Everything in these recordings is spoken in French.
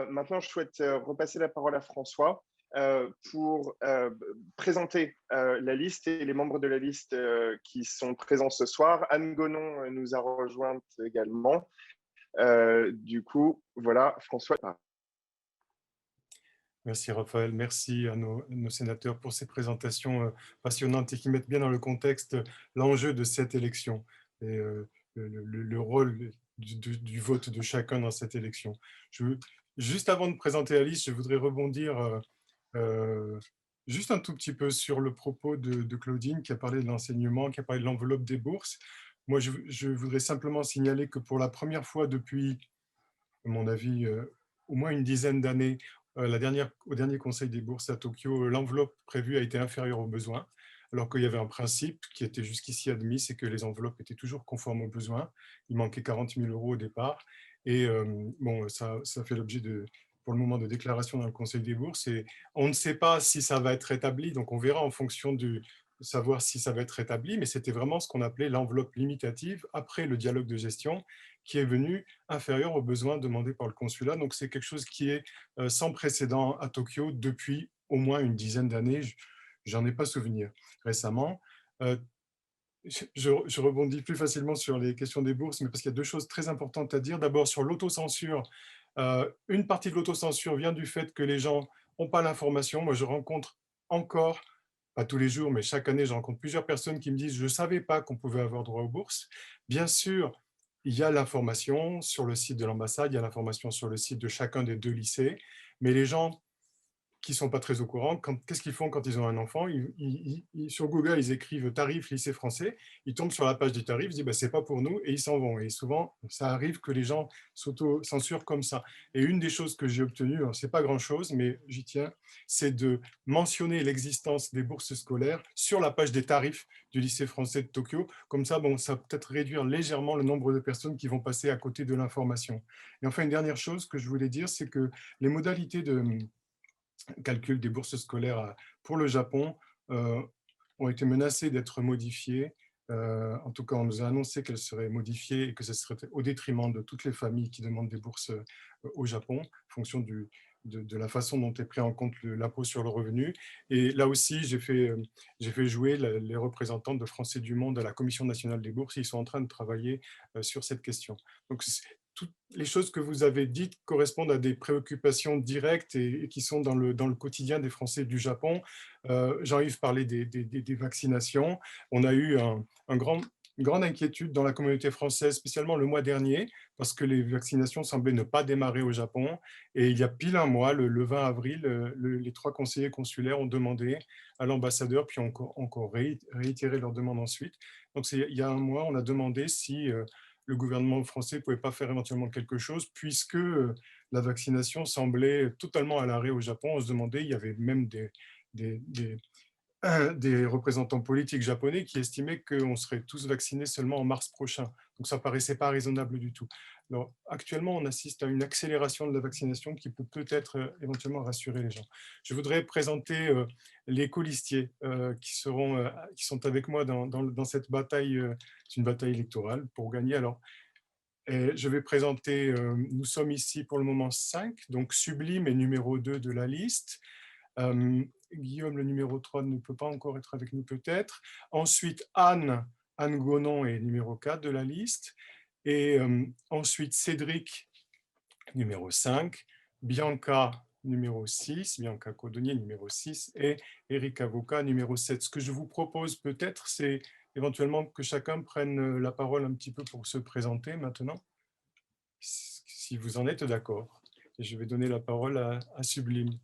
Maintenant, je souhaite repasser la parole à François pour présenter la liste et les membres de la liste qui sont présents ce soir. Anne Gonon nous a rejointes également. Du coup, voilà, François. Merci Raphaël, merci à nos sénateurs pour ces présentations passionnantes et qui mettent bien dans le contexte l'enjeu de cette élection et le rôle du vote de chacun dans cette élection. Juste avant de présenter la liste, je voudrais rebondir juste un tout petit peu sur le propos de Claudine qui a parlé de l'enseignement, qui a parlé de l'enveloppe des bourses. Moi, je voudrais simplement signaler que pour la première fois depuis, à mon avis, au moins une dizaine d'années, au dernier Conseil des bourses à Tokyo, l'enveloppe prévue a été inférieure aux besoins, alors qu'il y avait un principe qui était jusqu'ici admis, c'est que les enveloppes étaient toujours conformes aux besoins. Il manquait 40 000 € au départ. Et bon, ça fait l'objet pour le moment de déclaration dans le Conseil des bourses. Et on ne sait pas si ça va être rétabli, donc on verra en fonction de savoir si ça va être rétabli, mais c'était vraiment ce qu'on appelait l'enveloppe limitative après le dialogue de gestion qui est venu inférieur aux besoins demandés par le consulat. Donc c'est quelque chose qui est sans précédent à Tokyo depuis au moins une dizaine d'années. J'en ai pas souvenir récemment. Euh, je rebondis plus facilement sur les questions des bourses, mais parce qu'il y a deux choses très importantes à dire. D'abord, sur l'autocensure. Une partie de l'autocensure vient du fait que les gens n'ont pas l'information. Moi, je rencontre encore, pas tous les jours, mais chaque année, je rencontre plusieurs personnes qui me disent « je ne savais pas qu'on pouvait avoir droit aux bourses ». Bien sûr, il y a l'information sur le site de l'ambassade, il y a l'information sur le site de chacun des deux lycées, mais les gens qui ne sont pas très au courant. Qu'est-ce qu'ils font quand ils ont un enfant? Sur Google, ils écrivent tarif lycée français, ils tombent sur la page des tarifs, ils disent bah, c'est pas pour nous et ils s'en vont. Et souvent, ça arrive que les gens s'auto-censurent comme ça. Et une des choses que j'ai obtenues, c'est pas grand-chose, mais j'y tiens, c'est de mentionner l'existence des bourses scolaires sur la page des tarifs du lycée français de Tokyo. Comme ça, bon, ça va peut-être réduire légèrement le nombre de personnes qui vont passer à côté de l'information. Et enfin, une dernière chose que je voulais dire, c'est que les modalités de calcul des bourses scolaires pour le Japon ont été menacées d'être modifiées. En tout cas, on nous a annoncé qu'elles seraient modifiées et que ce serait au détriment de toutes les familles qui demandent des bourses au Japon, en fonction de la façon dont est pris en compte l'impôt sur le revenu. Et là aussi, j'ai fait jouer les représentants de Français du Monde à la Commission nationale des bourses. Ils sont en train de travailler sur cette question. Donc, toutes les choses que vous avez dites correspondent à des préoccupations directes et qui sont dans le quotidien des Français du Japon. Jean-Yves parlait des vaccinations. On a eu une grande inquiétude dans la communauté française, spécialement le mois dernier, parce que les vaccinations semblaient ne pas démarrer au Japon. Et il y a pile un mois, le 20 avril, les 3 conseillers consulaires ont demandé à l'ambassadeur, puis ont encore réitéré leur demande ensuite. Donc il y a un mois, on a demandé si le gouvernement français ne pouvait pas faire éventuellement quelque chose, puisque la vaccination semblait totalement à l'arrêt au Japon. On se demandait, il y avait même des, des représentants politiques japonais qui estimaient qu'on serait tous vaccinés seulement en mars prochain. Donc ça ne paraissait pas raisonnable du tout. Alors, actuellement, on assiste à une accélération de la vaccination qui peut peut-être éventuellement rassurer les gens. Je voudrais présenter les colistiers qui sont avec moi dans cette bataille. C'est une bataille électorale pour gagner. Alors, je vais présenter, nous sommes ici pour le moment 5, donc Sublime est numéro 2 de la liste. Guillaume, le numéro 3, ne peut pas encore être avec nous peut-être. Ensuite, Anne Gonon est numéro 4 de la liste. Et ensuite, Cédric, numéro 5. Bianca, numéro 6. Bianca Codonier, numéro 6. Et Eric Avocat, numéro 7. Ce que je vous propose peut-être, c'est éventuellement que chacun prenne la parole un petit peu pour se présenter maintenant, si vous en êtes d'accord. Et je vais donner la parole à Sublime.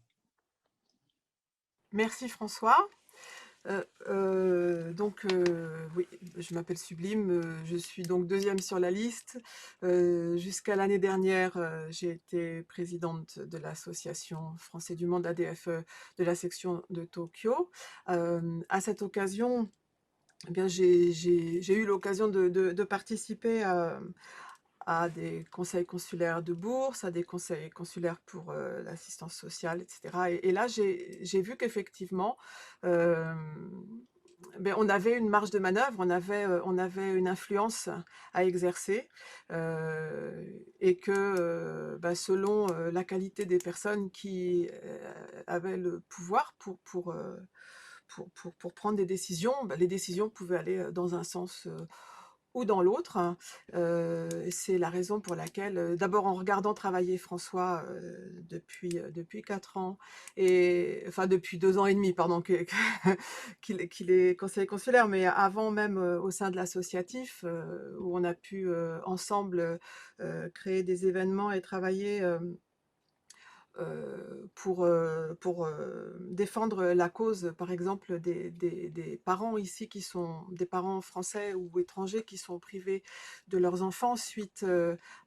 Merci François. Oui, je m'appelle Sublime, je suis donc deuxième sur la liste. Jusqu'à l'année dernière, j'ai été présidente de l'association Français du Monde ADFE de la section de Tokyo. À cette occasion, eh bien, j'ai eu l'occasion de participer à des conseils consulaires de bourse, à des conseils consulaires pour l'assistance sociale, etc. Et là, j'ai vu qu'effectivement, on avait une marge de manœuvre, on avait une influence à exercer, et que, selon, la qualité des personnes qui, avaient le pouvoir pour prendre des décisions, les décisions pouvaient aller, dans un sens, ou dans l'autre, hein. Et c'est la raison pour laquelle, d'abord en regardant travailler François, depuis 4 ans, et enfin depuis 2 ans et demi, pardon, qu'il est conseiller consulaire, mais avant même, au sein de l'associatif, où on a pu, ensemble, créer des événements et travailler, pour défendre la cause, par exemple, des parents ici qui sont des parents français ou étrangers qui sont privés de leurs enfants suite,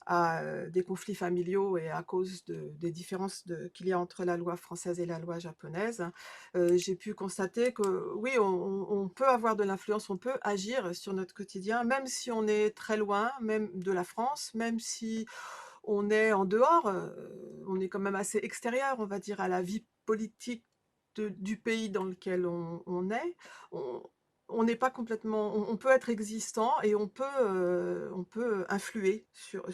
à, des conflits familiaux et à cause des différences qu'il y a entre la loi française et la loi japonaise. J'ai pu constater que oui, on peut avoir de l'influence, on peut agir sur notre quotidien, même si on est très loin, même de la France, même si on est en dehors, on est quand même assez extérieur, on va dire, à la vie politique du pays dans lequel on est. On on n'est pas complètement, on peut être existant et on peut influer sur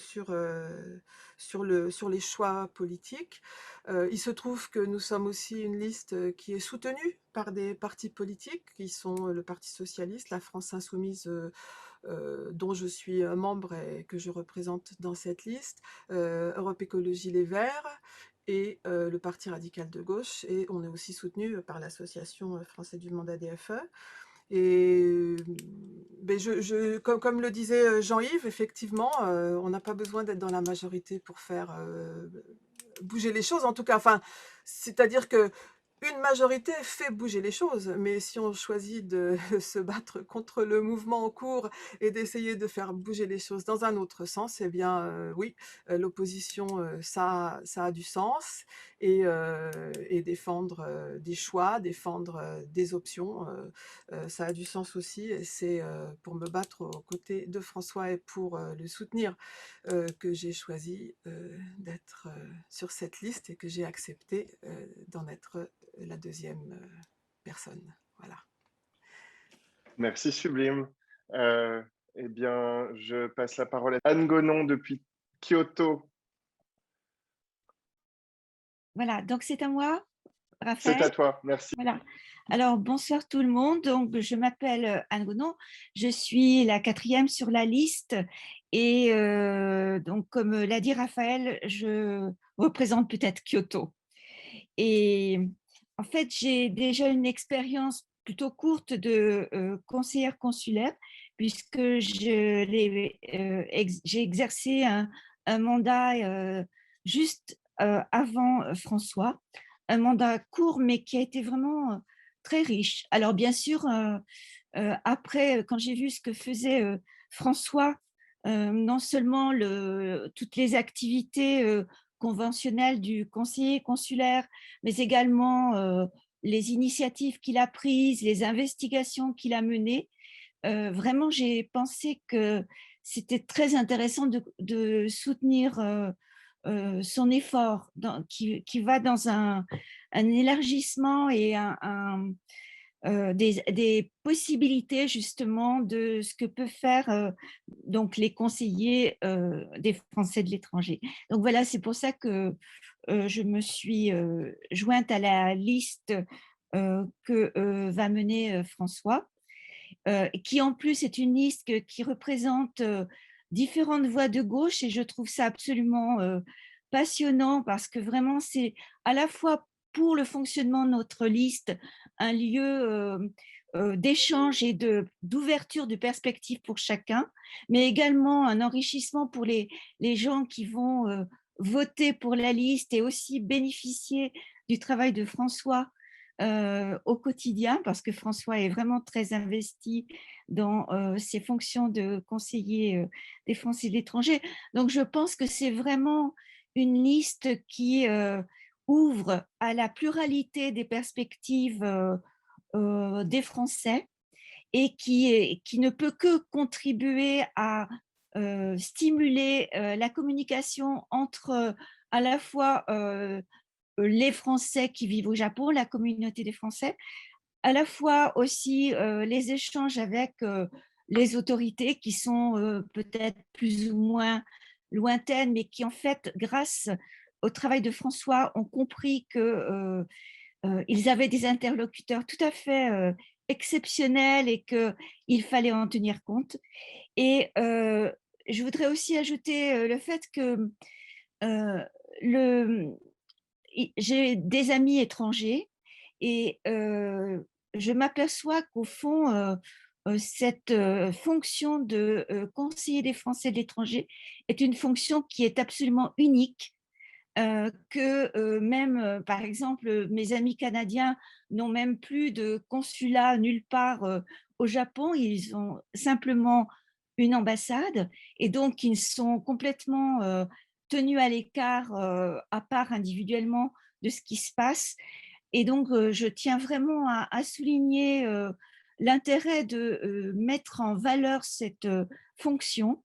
les choix politiques. Il se trouve que nous sommes aussi une liste, qui est soutenue par des partis politiques qui sont, le Parti socialiste, la France insoumise, dont je suis, membre et que je représente dans cette liste, Europe Écologie Les Verts et le Parti radical de gauche, et on est aussi soutenu par l'association, Français du Monde ADFE. Et comme le disait, Jean-Yves, effectivement, on n'a pas besoin d'être dans la majorité pour faire, bouger les choses, en tout cas. Enfin, c'est-à-dire que une majorité fait bouger les choses, mais si on choisit de se battre contre le mouvement en cours et d'essayer de faire bouger les choses dans un autre sens, eh bien, oui, l'opposition, ça a du sens, et défendre, des choix, défendre, des options, ça a du sens aussi, et c'est, pour me battre aux côtés de François et pour, le soutenir, que j'ai choisi, d'être, sur cette liste et que j'ai accepté, d'en être, la deuxième, personne. Voilà. Merci Sublime. Euh, eh bien, je passe la parole à Anne Gonon depuis Kyoto. Voilà, donc c'est à moi, C'est Raphaël. à toi, merci. Voilà. Alors, bonsoir tout le monde. Donc, je m'appelle Anne Gonon. Je suis la 4e sur la liste. Et donc, comme l'a dit Raphaël, je représente peut-être Kyoto. Et en fait, j'ai déjà une expérience plutôt courte de conseillère consulaire, puisque j'ai exercé un mandat juste avant François, un mandat court, mais qui a été vraiment très riche. Alors, bien sûr, après, quand j'ai vu ce que faisait François, non seulement toutes les activités conventionnelles du conseiller consulaire, mais également les initiatives qu'il a prises, les investigations qu'il a menées, vraiment, j'ai pensé que c'était très intéressant de soutenir son effort qui va dans un élargissement et des possibilités justement de ce que peuvent faire donc les conseillers des Français de l'étranger. Donc voilà, c'est pour ça que je me suis jointe à la liste que va mener François, qui en plus est une liste qui représente différentes voix de gauche, et je trouve ça absolument passionnant, parce que vraiment c'est à la fois pour le fonctionnement de notre liste un lieu d'échange et d'ouverture de perspectives pour chacun, mais également un enrichissement pour les gens qui vont voter pour la liste et aussi bénéficier du travail de François au quotidien, parce que François est vraiment très investi dans ses fonctions de conseiller des Français de l'étranger. Donc, je pense que c'est vraiment une liste qui ouvre à la pluralité des perspectives des Français, et qui ne peut que contribuer à stimuler la communication entre à la fois les Français qui vivent au Japon, la communauté des Français, à la fois aussi les échanges avec les autorités qui sont peut-être plus ou moins lointaines, mais qui en fait, grâce au travail de François, ont compris que ils avaient des interlocuteurs tout à fait exceptionnels et qu'il fallait en tenir compte. Et je voudrais aussi ajouter le fait que euh, le, j'ai des amis étrangers et je m'aperçois qu'au fond, cette fonction de conseiller des Français de l'étranger est une fonction qui est absolument unique, que même, par exemple, mes amis canadiens n'ont même plus de consulat nulle part au Japon, ils ont simplement une ambassade et donc ils sont complètement tenus à l'écart, à part individuellement de ce qui se passe. Et donc, je tiens vraiment à souligner l'intérêt de mettre en valeur cette fonction.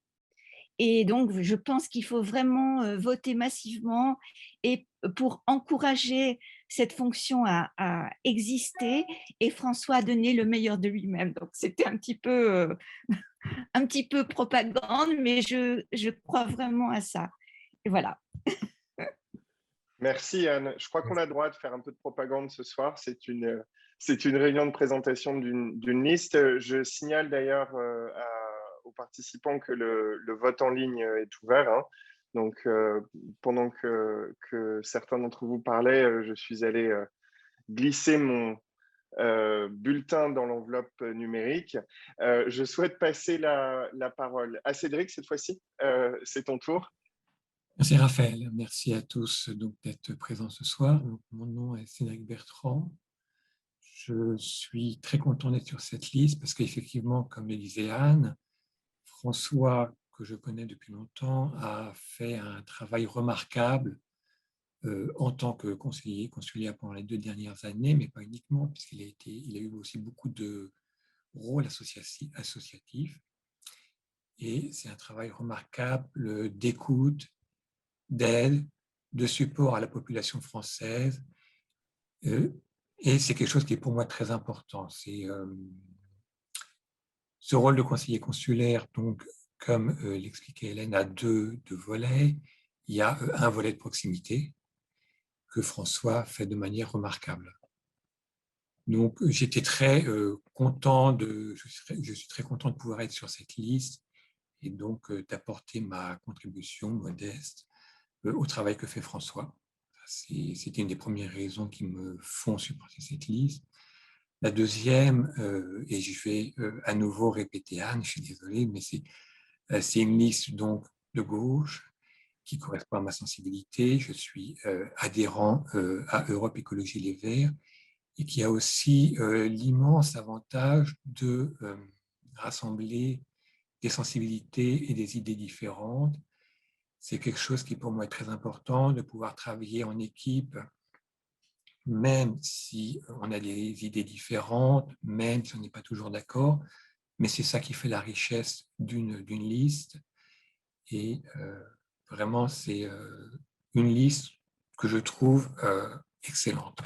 Et donc, je pense qu'il faut vraiment voter massivement et pour encourager cette fonction à exister. Et François a donné le meilleur de lui-même. Donc, c'était un petit peu propagande, mais je crois vraiment à ça. Et voilà. Merci Anne. Je crois qu'on a le droit de faire un peu de propagande ce soir. C'est une réunion de présentation d'une liste. Je signale d'ailleurs aux participants que le vote en ligne est ouvert, hein. Donc, pendant que certains d'entre vous parlaient, je suis allé glisser mon bulletin dans l'enveloppe numérique. Je souhaite passer la parole à Cédric cette fois-ci. C'est ton tour. Merci Raphaël, merci à tous d'être présents ce soir. Donc, mon nom est Cédric Bertrand. Je suis très content d'être sur cette liste parce qu'effectivement, comme le disait Anne, François, que je connais depuis longtemps, a fait un travail remarquable en tant que conseiller consulaire pendant les 2 dernières années, mais pas uniquement, puisqu'il a eu aussi beaucoup de rôles associatifs. Et c'est un travail remarquable d'écoute, d'aide, de support à la population française. Et c'est quelque chose qui est pour moi très important. C'est ce rôle de conseiller consulaire, donc, comme l'expliquait Hélène, a deux volets. Il y a un volet de proximité que François fait de manière remarquable. Donc, j'étais très content je suis très content de pouvoir être sur cette liste et donc d'apporter ma contribution modeste au travail que fait François. C'était une des premières raisons qui me font supporter cette liste. La deuxième, et je vais à nouveau répéter Anne, je suis désolé, mais c'est une liste donc de gauche qui correspond à ma sensibilité. Je suis adhérent à Europe Écologie Les Verts et qui a aussi l'immense avantage de rassembler des sensibilités et des idées différentes. C'est quelque chose qui pour moi est très important, de pouvoir travailler en équipe, même si on a des idées différentes, même si on n'est pas toujours d'accord, mais c'est ça qui fait la richesse d'une liste. Et vraiment, c'est une liste que je trouve excellente.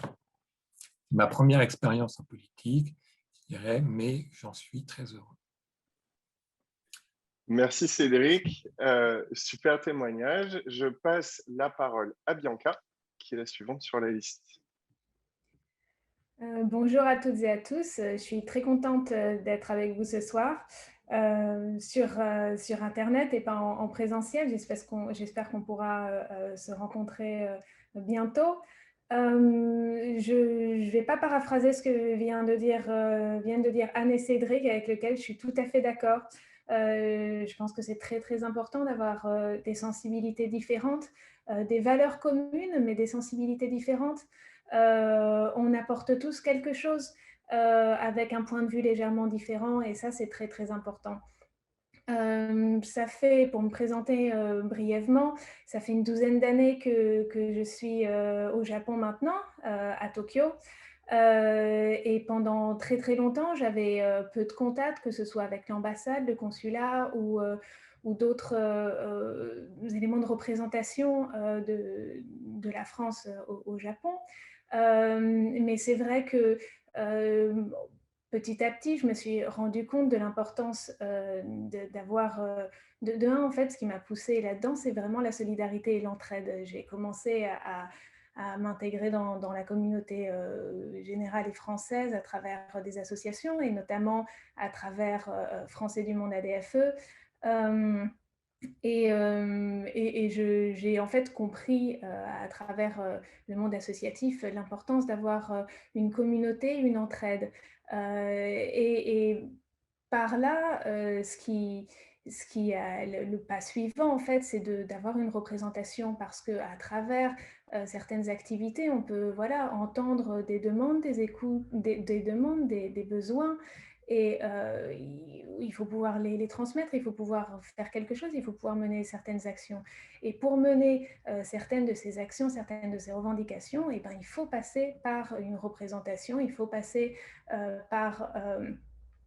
Ma première expérience en politique, je dirais, mais j'en suis très heureux. Merci Cédric, super témoignage. Je passe la parole à Bianca, qui est la suivante sur la liste. Bonjour à toutes et à tous, je suis très contente d'être avec vous ce soir sur Internet et pas en présentiel. J'espère qu'on pourra se rencontrer bientôt. Je ne vais pas paraphraser ce que viennent de dire Anne et Cédric, avec lequel je suis tout à fait d'accord. Je pense que c'est très, très important d'avoir des sensibilités différentes, des valeurs communes, mais des sensibilités différentes. On apporte tous quelque chose avec un point de vue légèrement différent et ça, c'est très, très important. Ça fait, pour me présenter brièvement, ça fait une douzaine d'années que je suis au Japon maintenant, à Tokyo. Et pendant très très longtemps, j'avais peu de contacts, que ce soit avec l'ambassade, le consulat ou d'autres éléments de représentation de la France au Japon. Mais c'est vrai que Petit à petit, je me suis rendu compte de l'importance d'avoir, de un, en fait, ce qui m'a poussée là-dedans, c'est vraiment la solidarité et l'entraide. J'ai commencé à m'intégrer dans la communauté générale et française à travers des associations et notamment à travers Français du Monde ADFE. J'ai en fait compris à travers le monde associatif l'importance d'avoir une communauté, une entraide. Et par là, ce qui a le pas suivant, en fait, c'est d'avoir une représentation parce qu'à travers certaines activités, on peut voilà, entendre des demandes, des écoutes, des demandes, des besoins. Et il faut pouvoir les transmettre, il faut pouvoir faire quelque chose, il faut pouvoir mener certaines actions. Et pour mener certaines de ces actions, certaines de ces revendications, eh ben, il faut passer par une représentation, il faut passer par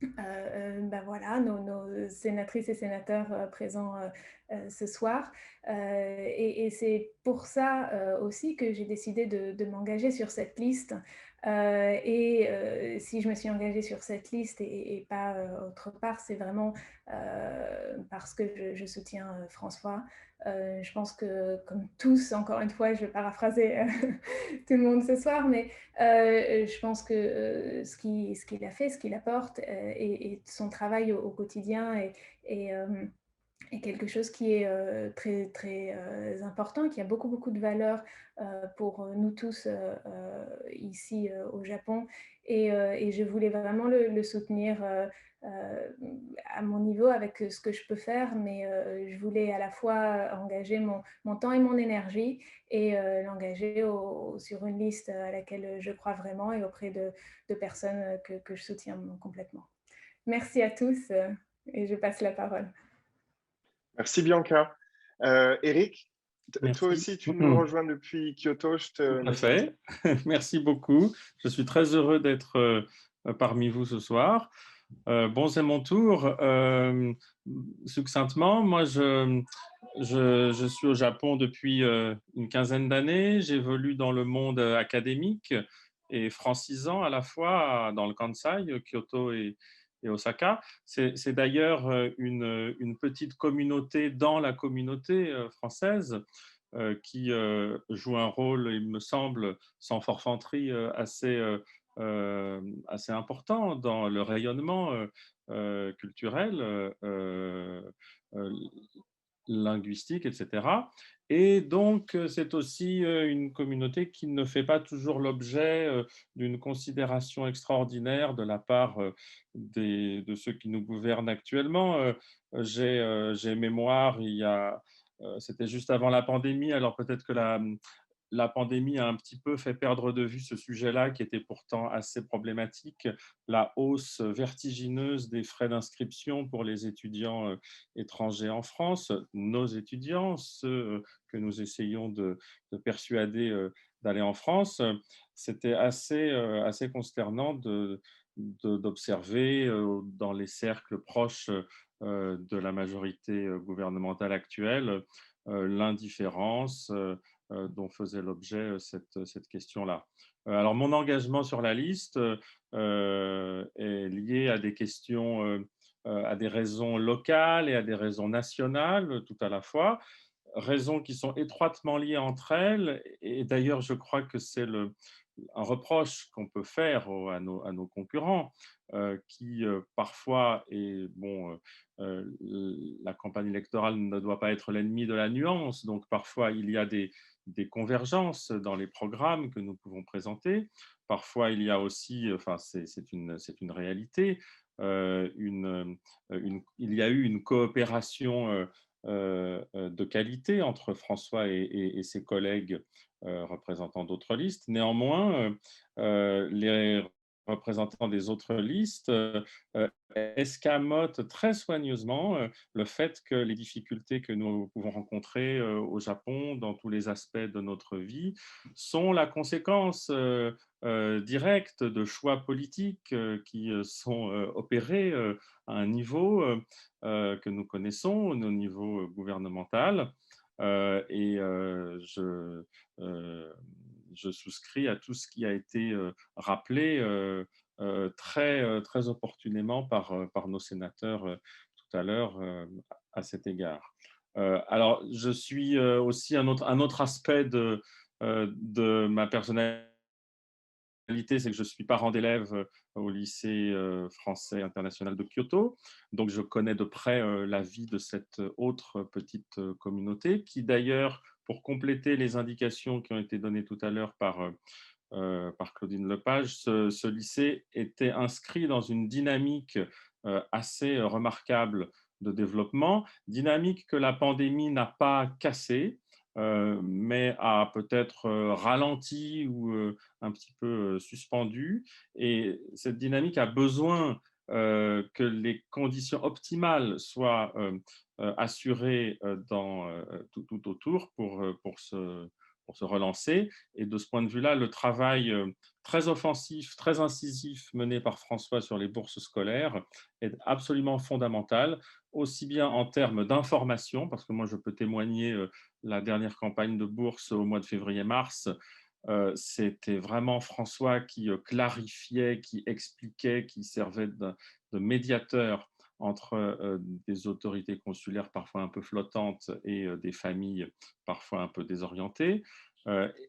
ben voilà, nos sénatrices et sénateurs présents ce soir. Et c'est pour ça aussi que j'ai décidé de m'engager sur cette liste. Si je me suis engagée sur cette liste et pas autre part, c'est vraiment parce que je soutiens François. Je pense que, comme tous, encore une fois, je vais paraphraser tout le monde ce soir, mais je pense que ce qu'il a fait, ce qu'il apporte et son travail au quotidien est quelque chose qui est très, très important, qui a beaucoup, beaucoup de valeur pour nous tous ici au Japon. Et je voulais vraiment le soutenir à mon niveau avec ce que je peux faire, mais je voulais à la fois engager mon temps et mon énergie et l'engager sur une liste à laquelle je crois vraiment et auprès de personnes que je soutiens complètement. Merci à tous et je passe la parole. Merci Bianca. Eric, toi Merci. aussi, tu nous rejoins depuis Kyoto. Je te Tout à laisse fait. Merci beaucoup. Je suis très heureux d'être parmi vous ce soir. Bon, c'est mon tour. Succinctement, moi, je suis au Japon depuis une quinzaine d'années. J'évolue dans le monde académique et francisant à la fois dans le Kansai, Kyoto et Osaka. C'est d'ailleurs une petite communauté dans la communauté française qui joue un rôle, il me semble, sans forfanterie, assez important dans le rayonnement culturel, linguistique, etc. Et donc, c'est aussi une communauté qui ne fait pas toujours l'objet d'une considération extraordinaire de la part de ceux qui nous gouvernent actuellement. J'ai mémoire, c'était juste avant la pandémie, alors peut-être que la pandémie a un petit peu fait perdre de vue ce sujet-là qui était pourtant assez problématique, la hausse vertigineuse des frais d'inscription pour les étudiants étrangers en France, nos étudiants, ceux que nous essayons de persuader d'aller en France. C'était assez consternant d'observer dans les cercles proches de la majorité gouvernementale actuelle l'indifférence dont faisait l'objet cette question-là. Alors, mon engagement sur la liste est lié à des questions, à des raisons locales et à des raisons nationales, tout à la fois, raisons qui sont étroitement liées entre elles. Et d'ailleurs, je crois que c'est un reproche qu'on peut faire à nos concurrents, qui parfois, et bon, la campagne électorale ne doit pas être l'ennemi de la nuance, donc parfois il y a des convergences dans les programmes que nous pouvons présenter. Parfois, il y a aussi, enfin, c'est une réalité, il y a eu une coopération de qualité entre François et ses collègues représentants d'autres listes. Néanmoins, les représentants des autres listes escamotent très soigneusement le fait que les difficultés que nous pouvons rencontrer au Japon dans tous les aspects de notre vie sont la conséquence directe de choix politiques qui sont opérés à un niveau que nous connaissons, au niveau gouvernemental. Et je souscris à tout ce qui a été rappelé très opportunément par nos sénateurs tout à l'heure à cet égard. Alors, je suis aussi un autre aspect de ma personnalité, c'est que je suis parent d'élèves au lycée français international de Kyoto. Donc, je connais de près la vie de cette autre petite communauté qui, d'ailleurs, pour compléter les indications qui ont été données tout à l'heure par Claudine Lepage, ce lycée était inscrit dans une dynamique assez remarquable de développement, dynamique que la pandémie n'a pas cassée, mais a peut-être ralenti ou un petit peu suspendu. Et cette dynamique a besoin que les conditions optimales soient assurées tout autour pour se relancer. Et de ce point de vue-là, le travail très offensif, très incisif mené par François sur les bourses scolaires est absolument fondamental, aussi bien en termes d'information, parce que moi je peux témoigner la dernière campagne de bourse au mois de février-mars, c'était vraiment François qui clarifiait, qui expliquait, qui servait de médiateur entre des autorités consulaires parfois un peu flottantes et des familles parfois un peu désorientées.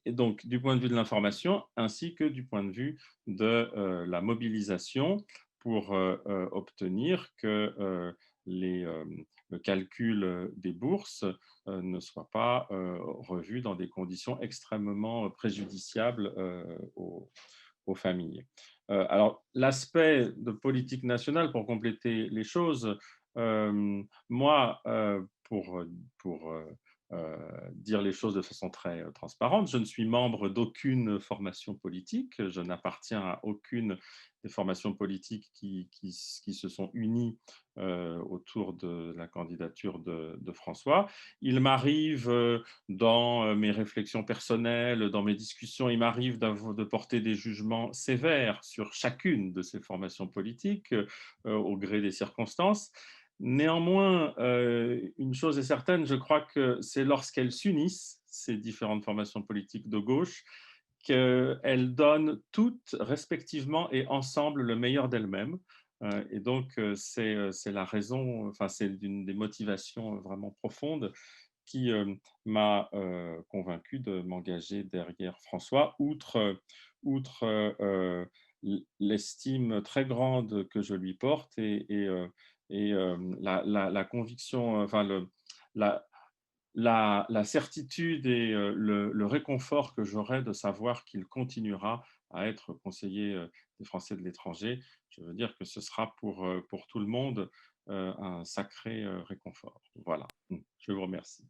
Et donc, du point de vue de l'information, ainsi que du point de vue de la mobilisation pour obtenir que le calcul des bourses ne soit pas revu dans des conditions extrêmement préjudiciables aux familles. Alors, l'aspect de politique nationale, pour compléter les choses, moi, pour dire les choses de façon très transparente, je ne suis membre d'aucune formation politique, je n'appartiens à aucune des formations politiques qui se sont unies autour de la candidature de François. Il m'arrive dans mes réflexions personnelles, dans mes discussions, il m'arrive de porter des jugements sévères sur chacune de ces formations politiques au gré des circonstances. Néanmoins, une chose est certaine, je crois que c'est lorsqu'elles s'unissent, ces différentes formations politiques de gauche, qu'elles donnent toutes respectivement et ensemble le meilleur d'elles-mêmes. Et donc, c'est la raison, enfin, c'est une des motivations vraiment profondes qui m'a convaincu de m'engager derrière François, outre l'estime très grande que je lui porte et la conviction, enfin la certitude et le réconfort que j'aurai de savoir qu'il continuera à être conseiller des Français de l'étranger. Je veux dire que ce sera pour tout le monde un sacré réconfort. Voilà, je vous remercie.